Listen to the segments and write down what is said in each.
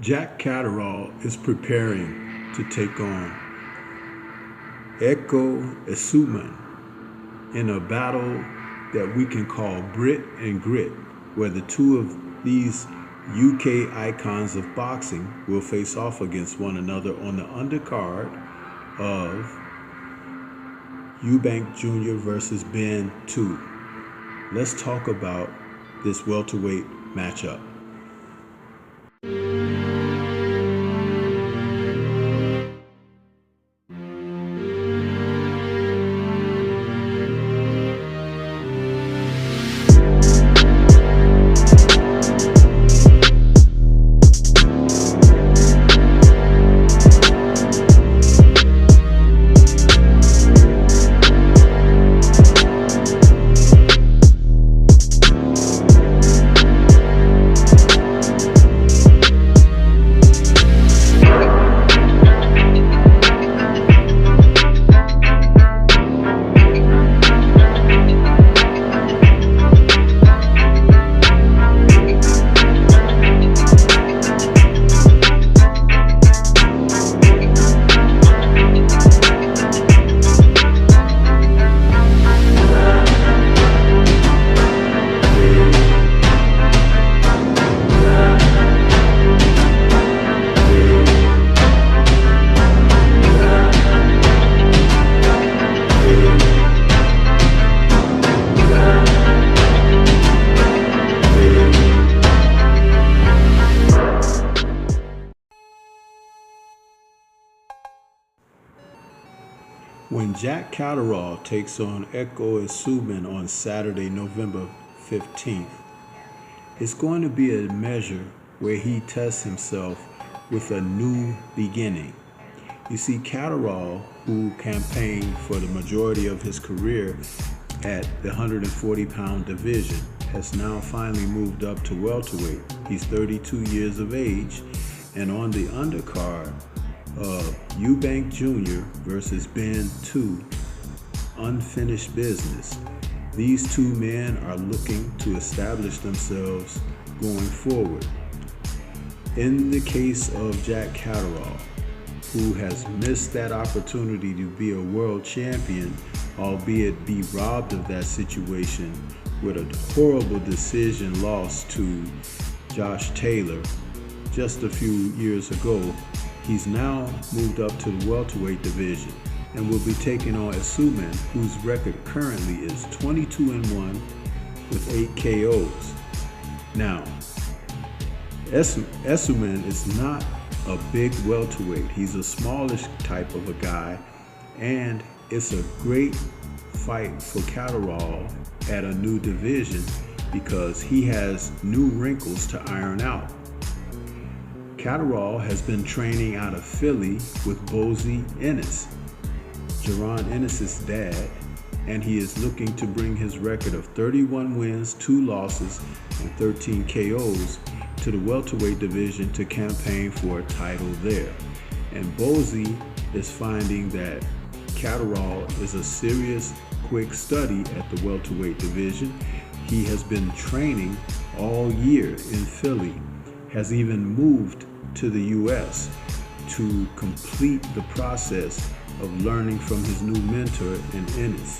Jack Catterall is preparing to take on Essuman in a battle that we can call Brit and Grit, where the two of these UK icons of boxing will face off against one another on the undercard of Eubank Jr. versus Ben 2. Let's talk about this welterweight matchup. When Jack Catterall takes on Essuman on Saturday, November 15th, it's going to be a measure where he tests himself with a new beginning. You see, Catterall, who campaigned for the majority of his career at the 140-pound division, has now finally moved up to welterweight. He's 32 years of age, and on the undercard of Eubank Jr. versus Ben 2, unfinished business. These two men are looking to establish themselves going forward. In the case of Jack Catterall, who has missed that opportunity to be a world champion, albeit be robbed of that situation with a horrible decision loss to Josh Taylor just a few years ago, he's now moved up to the welterweight division and will be taking on Essuman, whose record currently is 22-1 with 8 KOs. Now, Essuman is not a big welterweight. He's a smallish type of a guy, and it's a great fight for Catterall at a new division because he has new wrinkles to iron out. Catterall has been training out of Philly with Bozy Ennis, Jaron Ennis' dad, and he is looking to bring his record of 31 wins, 2 losses, and 13 KOs to the welterweight division to campaign for a title there. And Bozy is finding that Catterall is a serious, quick study at the welterweight division. He has been training all year in Philly, has even moved to the U.S. to complete the process of learning from his new mentor in Ennis.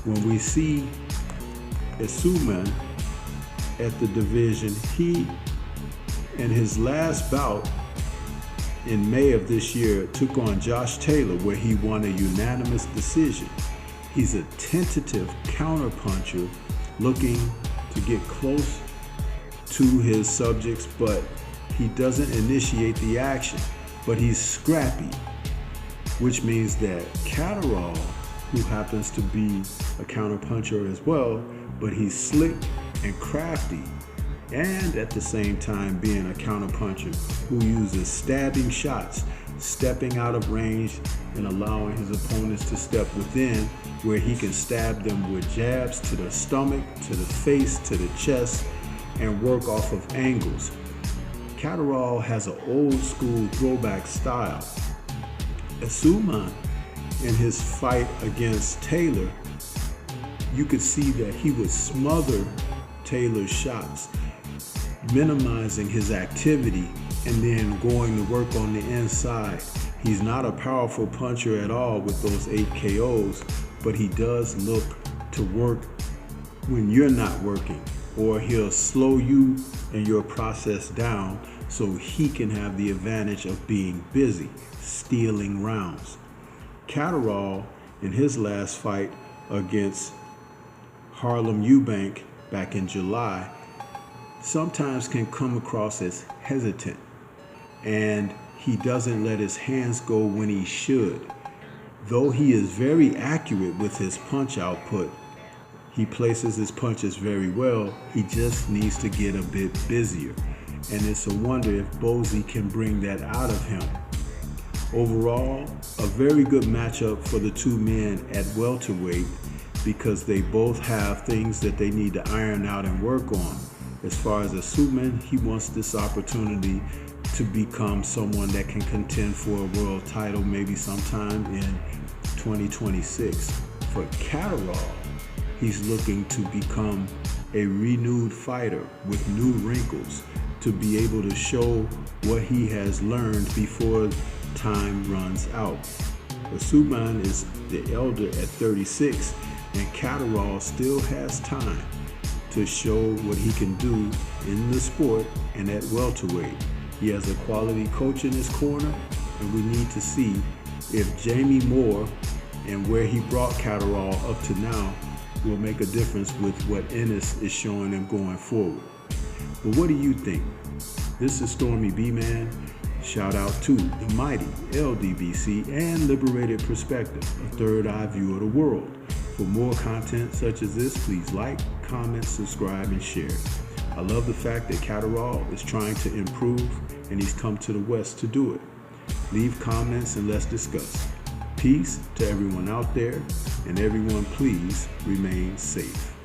When we see Essuman at the division, he, in his last bout in May of this year, took on Josh Taylor, where he won a unanimous decision. He's a tentative counterpuncher looking to get close to his subjects, but he doesn't initiate the action. But he's scrappy, which means that Catterall, who happens to be a counterpuncher as well, but he's slick and crafty, and at the same time being a counterpuncher who uses stabbing shots, stepping out of range and allowing his opponents to step within, where he can stab them with jabs to the stomach, to the face, to the chest, and work off of angles. Catterall has an old school throwback style. Essuman, in his fight against Taylor, you could see that he would smother Taylor's shots, minimizing his activity and then going to work on the inside. He's not a powerful puncher at all with those 8 KOs, but he does look to work when you're not working, or he'll slow you and your process down so he can have the advantage of being busy, stealing rounds. Catterall, in his last fight against Harlem Eubank back in July, sometimes can come across as hesitant, and he doesn't let his hands go when he should. Though he is very accurate with his punch output, he places his punches very well, he just needs to get a bit busier. And it's a wonder if Bowsy can bring that out of him. Overall, a very good matchup for the two men at welterweight, because they both have things that they need to iron out and work on. As far as Essuman, he wants this opportunity to become someone that can contend for a world title maybe sometime in 2026. For Catterall, he's looking to become a renewed fighter with new wrinkles, to be able to show what he has learned before time runs out. Essuman is the elder at 36, and Catterall still has time to show what he can do in the sport and at welterweight. He has a quality coach in his corner, and we need to see if Jamie Moore and where he brought Catterall up to now will make a difference with what Ennis is showing him going forward. But what do you think? This is Stormy B-Man. Shout out to the mighty LDBC and Liberated Perspective, a third eye view of the world. For more content such as this, please like, comment, subscribe, and share. I love the fact that Catterall is trying to improve, and he's come to the West to do it. Leave comments and let's discuss. Peace to everyone out there, and everyone please remain safe.